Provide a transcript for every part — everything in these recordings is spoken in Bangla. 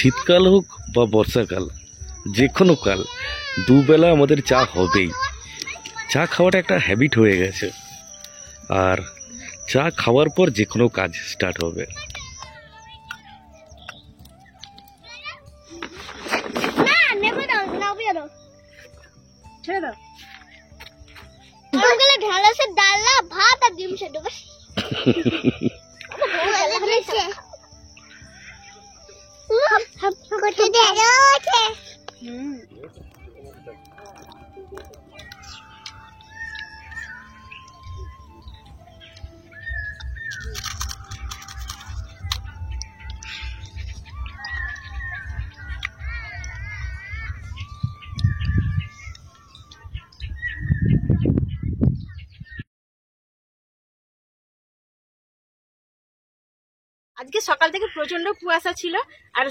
শীতকাল হোক বা বর্ষাকাল, যে কোনো কাল দুবেলা আমাদের চা হবেই। চা খাওয়াটা একটা হ্যাবিট হয়ে গেছে, আর চা খাওয়ার পর যে কোনো কাজ স্টার্ট হবে। ডালা ভাত আর ডিম সেদ্ধ বাস। আজকে সকাল থেকে প্রচন্ড কুয়াশা ছিল, আর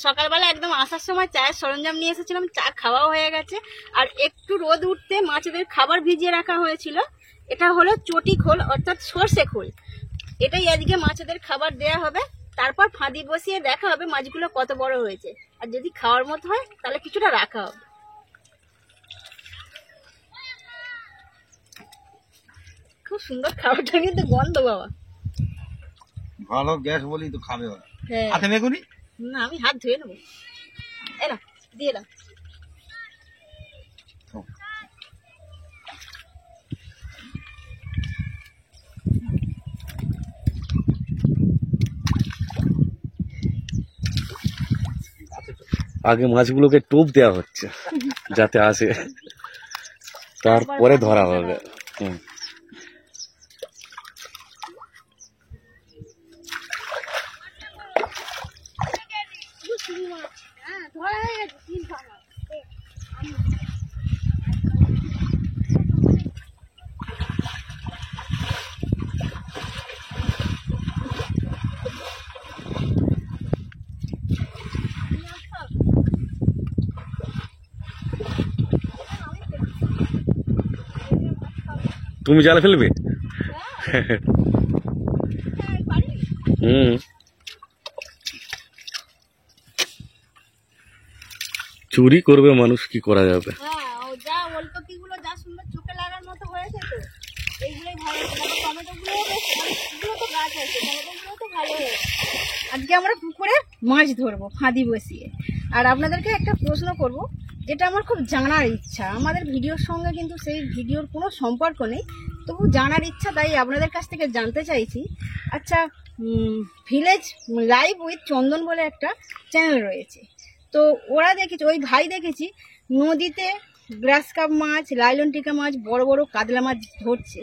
সকালবেলা একদম আসার সময় চায়ের সরঞ্জাম নিয়ে এসেছিলাম, চা খাওয়াও হয়ে গেছে। আর একটু রোদ উঠতে মাছেদের খাবার ভিজিয়ে রাখা হয়েছিল। এটা হলো চটি খোল, অর্থাৎ সর্ষে খোল। এটাই আজকে মাছেদের খাবার দেয়া হবে। তারপর ফাঁদি বসিয়ে দেখা হবে মাছগুলো কত বড় হয়েছে, আর যদি খাওয়ার মতো হয় তাহলে কিছুটা রাখা হবে। খুব সুন্দর খাবারটা, কিন্তু গন্ধ বাবা। ভালো গ্যাস বলি তো খাবে ওরা। হ্যাঁ, হাতে মেগুনি না আমি হাত ধুয়ে নেবো। এরা দিয়ে দাও। আগে মাছগুলোকে টোপ দেওয়া হচ্ছে যাতে আসে, তারপরে ধরা হবে। তুমি জালে ফেলবে? চুরি করবে মানুষ, কি করা যাবে। যা ওলকপিগুলো যা সুন্দর চোখে লাগার মতো হয়েছে, তো এইগুলোই ভালো হয়েছে। টমেটোগুলোও বেশ অনেকগুলো তো গাছ আছে, টমেটোগুলো তো ভালো হয়েছে। আজকে আমরা পুকুরে মাছ ধরবো ফাঁদি বসিয়ে। আর আপনাদেরকে একটা প্রশ্ন করব, যেটা আমার খুব জানার ইচ্ছা। আমাদের ভিডিওর সঙ্গে কিন্তু সেই ভিডিওর কোনো সম্পর্ক নেই, তবু জানার ইচ্ছা, তাই আপনাদের কাছ থেকে জানতে চাইছি। আচ্ছা, ভিলেজ লাইভ উইথ চন্দন বলে একটা চ্যানেল রয়েছে, তো ওরা দেখেছি, ওই ভাই দেখেছি নদীতে গ্রাস কাপ মাছ, লাইলন টিকা মাছ, বড় বড় কাতলা মাছ ধরছে।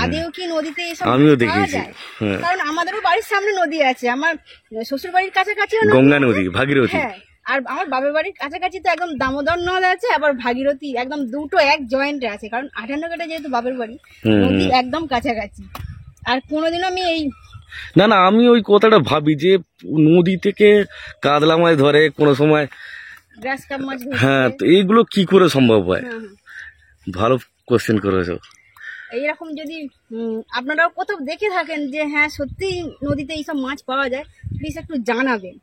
আদেও কি নদীতে এসব আমিও পাওয়া দেখেছি। যায়? কারণ আমাদেরও বাড়ির সামনে নদী আছে, আমার শ্বশুর বাড়ির কাছাকাছি গঙ্গা নদী, ভাগীরথী। হ্যাঁ, আর আমার বাবার বাড়ির কাছাকাছি তো একদম দামোদর নদ আছে, আবার ভাগীরথী, একদম দুটো এক জয়েন্টে আছে। কারণ 58 কাটা যেহেতু বাবার বাড়ি, নদী একদম কাছাকাছি। আর কোনোদিনও আমি এই না না, আমি ওই কথাটা ভাবি যে নদী থেকে কাতলা মাছ ধরে কোনো সময়, গ্রাস কাপ মাছ ধরছে। হ্যাঁ, তো এইগুলো কি করে সম্ভব হয়? ভালো কোশ্চেন করেছো। এইরকম যদি আপনারাও কোথাও দেখে থাকেন যে হ্যাঁ সত্যি নদীতে এইসব মাছ পাওয়া যায়, প্লিজ একটু জানাবেন।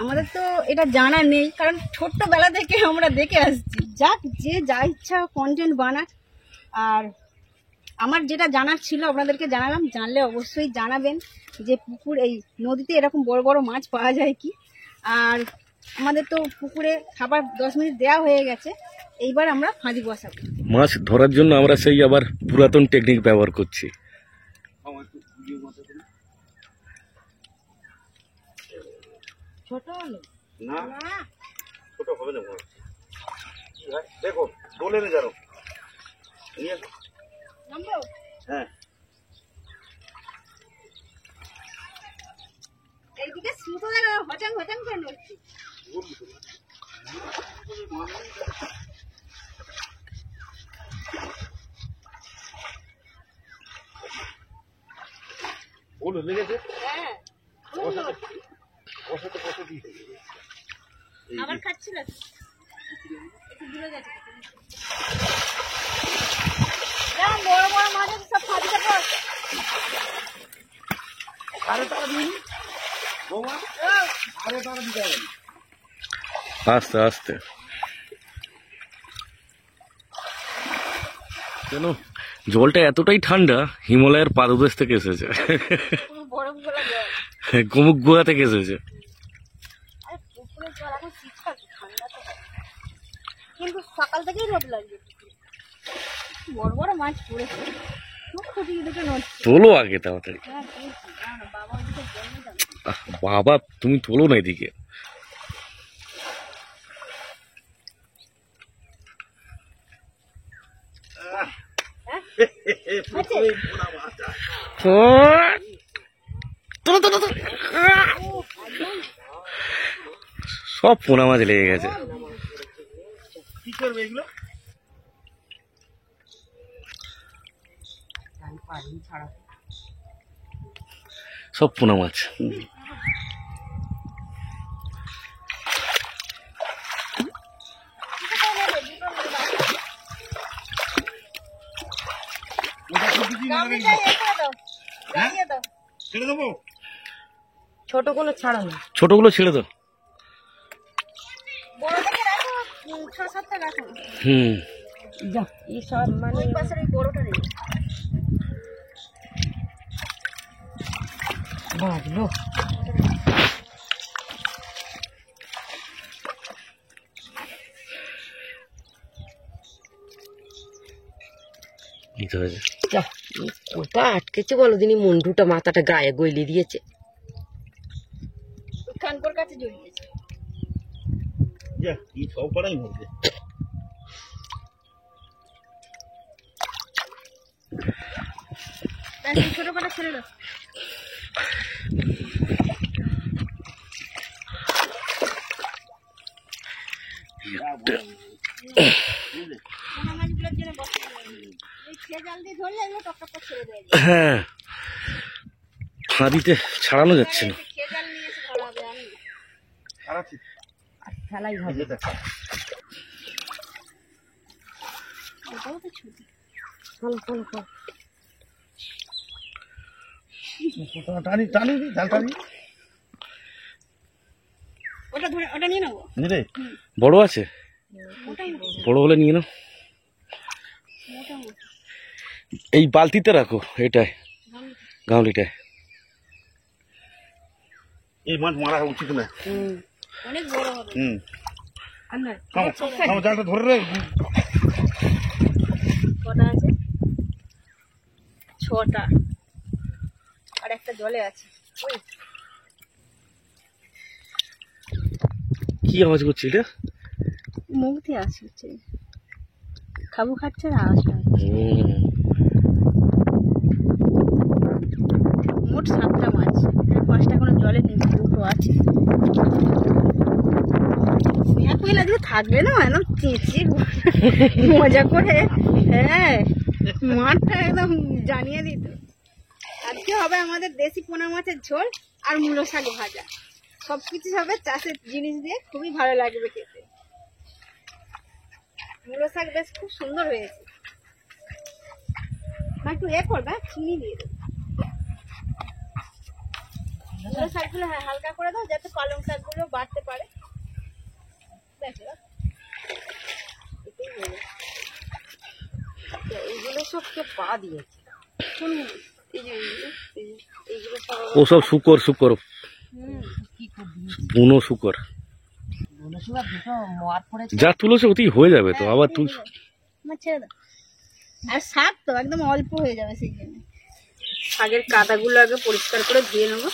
আমাদের তো এটা জানা নেই, কারণ ছোট্টবেলা থেকে আমরা দেখে আসছি। যাক, যে যা ইচ্ছা কন্টেন্ট বানাক। আর আমার যেটা জানার ছিল আপনাদেরকে জানালাম। জানলে অবশ্যই জানাবেন যে পুকুর, এই নদীতে এরকম বড় বড় মাছ পাওয়া যায় কি। আর আমাদের তো পুকুরে খাবার 10 মিনিট দেওয়া হয়ে গেছে, এইবার আমরা ফাঁদি বসাবো। মাছ ধরার জন্য আমরা সেই আবার পুরাতন টেকনিক ব্যবহার করছি। ছোট হলো না, ছোট হবে না। দেখো বলে নে জানো। হ্যাঁ, এইদিকে সুতো গেল হচাং হচাং কেন হচ্ছে? বলো লেগেছে। হ্যাঁ, বসাতে বসে দিয়েছে। আবার খাচ্ছিল একটু দূরে গেছে। বড় বড় মাছ সব ফাঁদিতে পড়। আরে তারা দিন বৌমা, আরে তারা দিতে হবে। আস্তে আস্তে। কেন জলটা এতটাই ঠান্ডা, হিমালয়ের পাদদেশ থেকে এসেছে, পুরো বরফ গলা জল। গোমুখ গুহা থেকে এসেছে। আর পুকুরের জল এখন শীতকাল, ঠান্ডা তো হয়। কিন্তু সকাল থেকেই রোদ লাগবে পুকুরে। বড় বড় মাছ পড়েছে, খুব খুঁটি দুটো নড়ছে। তোলো আগে তাড়াতাড়ি। হ্যাঁ তুলছি, না বাবা ওদিকে জন্মে যাবে। বাবা তুমি তোলো না এদিকে। তোলো, তোলো, তোলো। সব পোনা মাছ লেগে গেছে। কি করবে এগুলো? সব পোনা মাছ। ওটা কি গামলিটাই এ করে দাও, গাড়িয়ে দাও। ছেড়ে দেবো? ছোটগুলো ছাড়ানো, ছোটগুলো ছেড়ে দাও। বড় থেকে রাখো, 6-7টা রাখো। হুম, যা এই সব মানে ওই পাশের ওই বড়টা নেই। বাবলো নিতে হয়েছে। কোথা আটকেছে বলো দিনই, মন্ডুটা মাথাটা গায়ে গইলে দিয়েছে। কানকর কাছে জড়িয়েছে। যা কি সব করাই মধ্যে। ছোট কটা ছেড়ে দাও। পোনা মাছগুলোর জন্য বসে ওই খেয়ে জাল দিয়ে ধরলে এগুলো টক টক করে ছেড়ে দেয়। হ্যাঁ, ফাঁদিতে ছাড়ানো যাচ্ছে না। খেয়ে জাল নিয়ে এসে ধরা হবে। আমি খারাপই খেলাই হবে। ওটাও তো ছুটি। চলো চলো চলো। টানি টানি দি জাল টানি। ওটা ধরে ওটা নিয়ে নেবো। নিরে বড় আছে, ওটাই বড় হলে নিয়ে নাও। মোটামুটি এই বালতিতে রাখো, এটাই গামলিটায়। এই মাছ মারা উচিত না। অনেক বড় হবে। আর না থামো থামো, জালটা ধরে রে। কটা আছে? 6টা। আর একটা জলে আছে। ওই কি আওয়াজ করছে এটা? মুখ দিয়ে আসছে, খাবু খাচ্ছে আর আওয়াজটা। মোট 7টা মাছ, 5টা কোনো জলে নেই, 2টো আছে। এক পয়লা দিয়ে থাকবে না, একদম চেঁচে মজা করে। হ্যাঁ, মাঠটা একদম জানিয়ে দিত। আজকে হবে আমাদের দেশি পোনা মাছের ঝোল আর মূলো শাক ভাজা। সবকিছু হবে চাষের জিনিস দিয়ে, খুবই ভালো লাগবে খেতে। মূলো শাক বেশ খুব সুন্দর হয়েছে। না একটু করবে, চিনি দিয়ে দেবো। মূলো শাকগুলো হ্যাঁ হালকা করে দাও, যাতে পালং শাকগুলো বাড়তে পারে। ব্যাস, এটাই হলো। এইগুলো সব কে পা দিয়েছে। কোনগুলো? এই যে এইগুলো সব ওসব শুকর শুকর, কি করবি? বুনো শুকর। মনে সময় দুটো মার পড়েছে। যা তুলেছে ওতেই হয়ে যাবে তো, আবার তুল। আমার ছেড়ে দাও। আর শাক তো একদম অল্প হয়ে যাবে, সেই জন্য শাকের কাদাগুলো আগে পরিষ্কার করে ধুয়ে নেবো।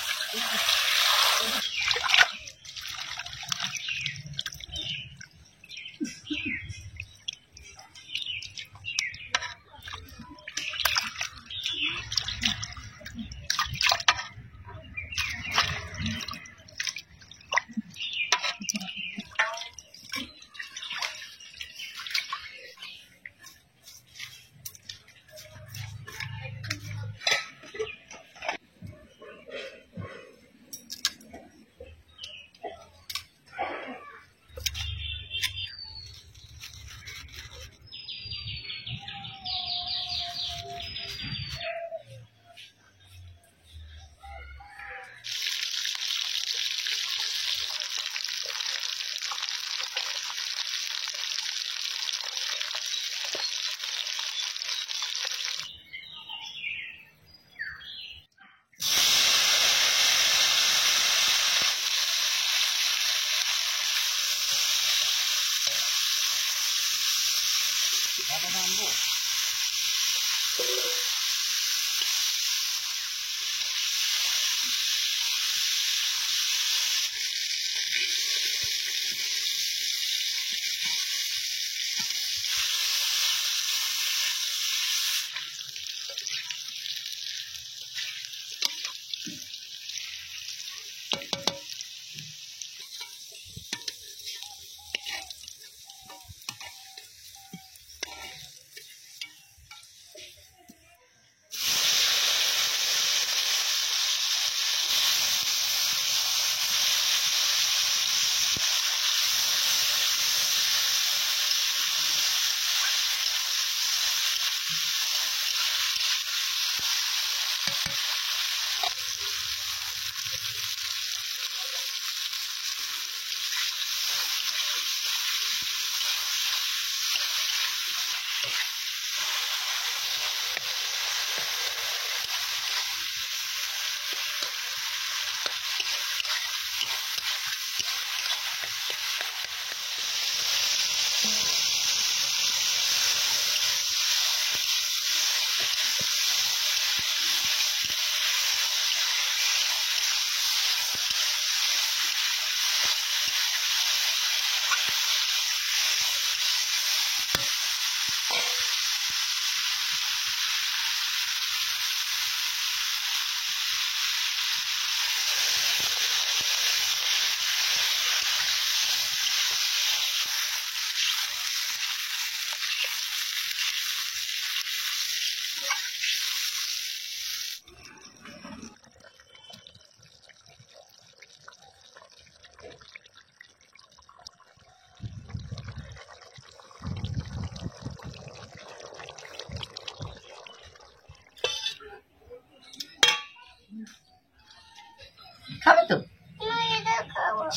খাবে তো?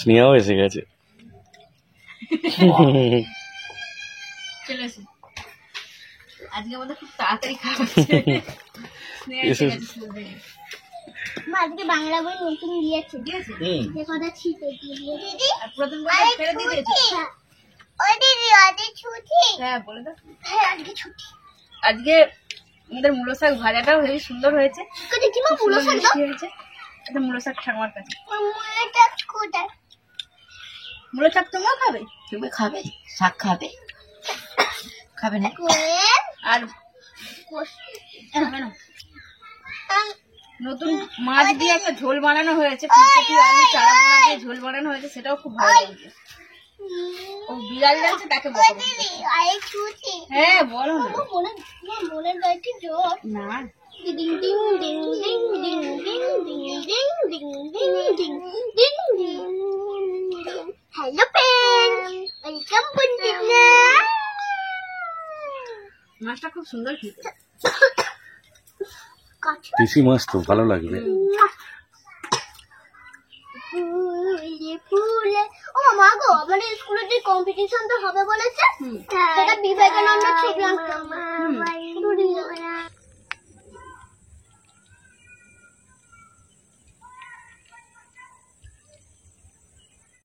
স্নেহাও এসে গেছে। চলে এসো। আজকে আমাদের খুব তাড়াতাড়ি খাওয়াচ্ছে। স্নেহা এসে গেছে স্কুল থেকে। মা আজকে বাংলা বই নতুন দিয়েছে দিয়েছে? যে কথা ছিটে দিয়ে দিদি আর প্রথম বইটা ফেরত দিয়ে দিয়েছে? ও দিদি আজকে ছুটি হ্যাঁ বলে দাও। হ্যাঁ আজকে ছুটি আজকে আমাদের মূলো শাক ভাজাটাও হেবি সুন্দর হয়েছে। দেখি মা পুরো সুন্দর শাক মিষ্টি হয়েছে। এটা মূলো শাক ঠাকুমার কাছে। মুলেটা কোথায় মূলো শাক তোমরাও খাবে? তুমি খাবে? শাক খাবে? খাবে না? করে আর নতুন মাছ দিয়ে একটা ঝোল বানানো হয়েছে, ফুলকপি আলু চারা পোনা দিয়ে ঝোল বানানো হয়েছে, সেটাও খুব ভালো লাগছে। ও বিড়াল যাচ্ছে তাকে বলো। দিদি আরে ছুটি হ্যাঁ বলো না। মনের গাড়িটি জোর না ding ding ding ding ding ding ding ding ding ding ding ding ding hello friends welcome বন্ধুরা মাছটা খুব সুন্দর খেতে। দেশি মাছ তো ভালো লাগবে। ফুলে ফুলে ও মা গো আমাদের স্কুলে যে কম্পিটিশন তো হবে বলেছে সেটা বিবেকানন্দ ছবি আঁকতে হবে